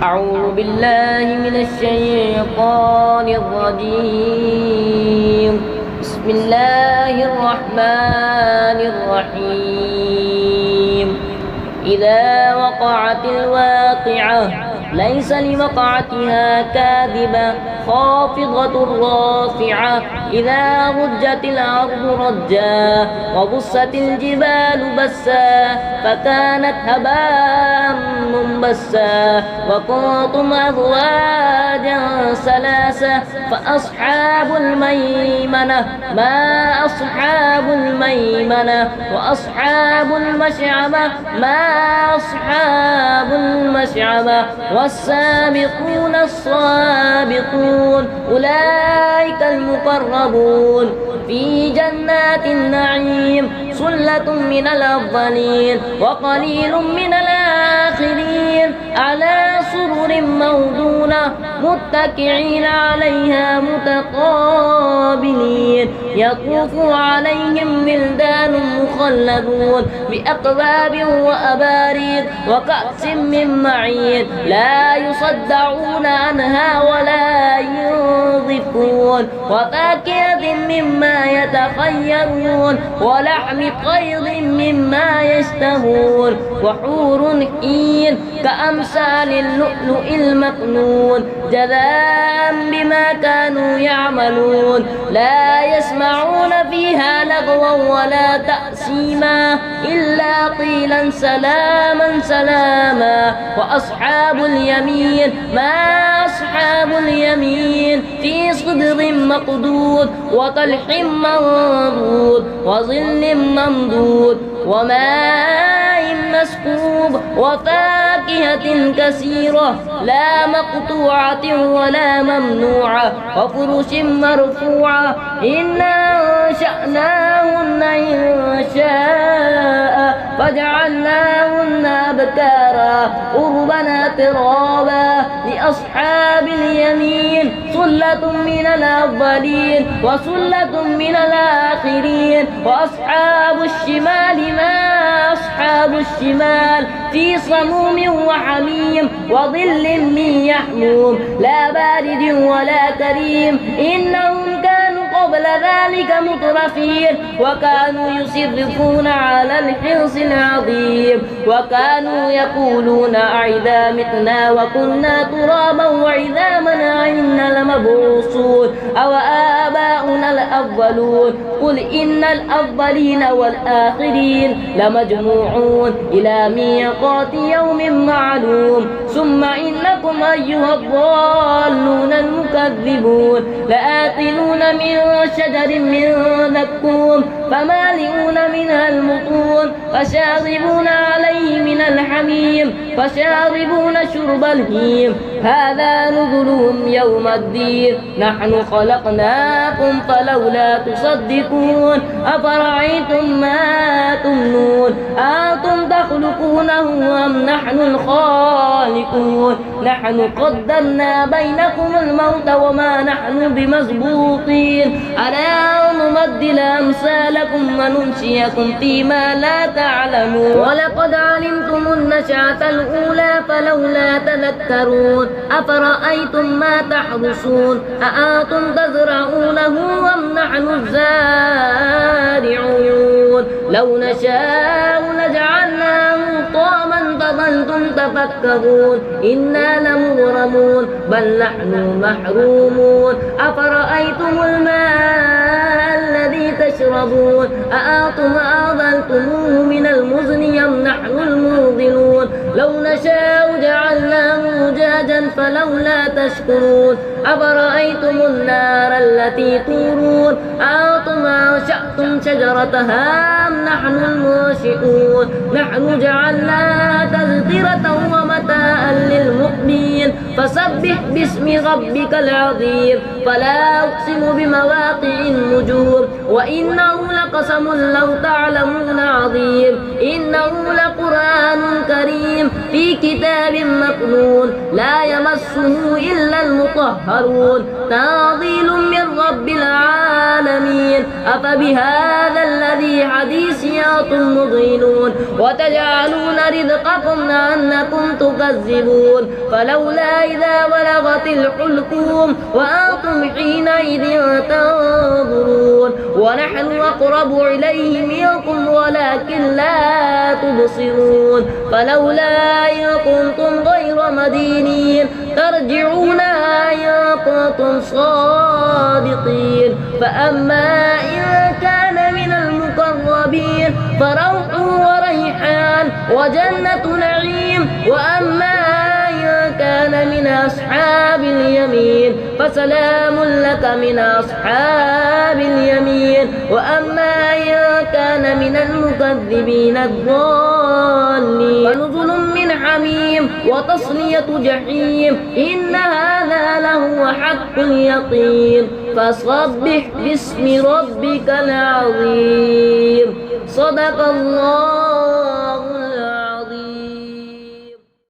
أعوذ بالله من الشيطان الرجيم. بسم الله الرحمن الرحيم. إذا وقعت الواقعة ليس لوقعتها كاذبة خافضة رافعة إذا رجت الأرض رجا وبست الجبال بسا فكانت هباء منبسا وكنتم أزواجا ثلاثة فأصحاب الميمنة ما أصحاب الميمنة وأصحاب المشعمة ما أصحاب المشعمة والسابقون السابقون أولئك المقربون في جنات النعيم ثلة من الأولين وقليل من الآخرين على سرر موضونة متكئين عليها متقابلين يطوف عليهم ولدان مخلدون بأكواب وأباريق وكأس من معين لا يصدعون عنها ولا ينظفون وفاكهة مما يتخيرون ولحم طير مما يشتهون وحور عين كأمثال اللؤلؤ المكنون جزاء بما كانوا يعملون لا يسمعون فيها لغوا ولا تأثيما إلا قيلا سلاما سلاما وأصحاب اليمين ما أصحاب اليمين في صدر مقدود وطلح منضود وظل ممدود وماء مسكوب وفاكهة كثيرة لا مقطوعة ولا ممنوعة وفرش مرفوعة إنا أنشأناهن إنشاء فجعلناهن أبكارا عربا ترابا لأصحاب اليمين ثلة من الأولين وثلة من الآخرين وأصحاب الشمال ما أصحاب الشمال في صموم وحميم وظل من يحموم لا بارد ولا كريم إنهم كانوا قبل ذلك مترفين وكانوا يصرفون على الحرص العظيم وكانوا يقولون أئذا متنا وكنا ترابا وعظاما أئنا لمبعوثون أو آباؤنا الأولون قل إن الأولين والآخرين لمجموعون إلى ميقات يوم معلوم ثم إنكم أيها الضالون المكذبون لآكلون من شجر من زقوم فمالئون منها البطون فشاربون عليه من الحميم فشاربون شرب الهيم هذا نزلهم يوم الدين نحن خلقناكم فلولا تصدقون أفرأيتم ما تمنون أنتم تخلقونه أم نحن الخالقون نحن قدرنا بينكم الموت وما نحن بمسبوقين ألا نبدل أمثالكم وننشئكم فيما لا تعلمون ولقد علمتم النشأة الأولى فلولا تذكرون أفرأيتم ما تحرثون أأنتم تزرعونه أم نحن الزارعون لو نشاء لجعلناه طعما فظلتم تفكرون إنا لمغرمون بل نحن محرومون أفرأيتم الماء الذي تشربون أأنتم أنزلتموه من المزن أم نحن المنزلون لو نشاء جعلناه أجاجا فلولا تشكرون أفرأيتم النار التي تورون أأنتم أنشأتم شجرتها أم نحن المنشئون نحن جعلناها تذكرة ومتاعا للمقبين فسبح باسم ربك العظيم فلا أقسم بمواقع النجوم وإنه لقسم لو تعلمون عظيم إنه لقرآن كريم في كتاب مكنون لا يمسه يمسه إلا المطهرون تنزيل من رب العالمين أفبهذا الذي حديث أنتم مدهنون وتجعلون رزقكم أنكم تكذبون فلولا إذا بلغت الحلقوم وأنتم حينئذ تنظرون ونحن أقرب إليه منكم ولكن لا تبصرون فلولا إن كنتم غير مدينين ترجعونها إن كنتم صادقين فأما إن كان من المقربين فروح وريحان وجنة نعيم وأما إن كان من أصحاب اليمين فسلام لك من أصحاب اليمين وأما إن كان من المكذبين الضالين فنزل من حميم وتصلية جحيم إن هذا لهو حق اليقين فسبح باسم ربك العظيم صدق الله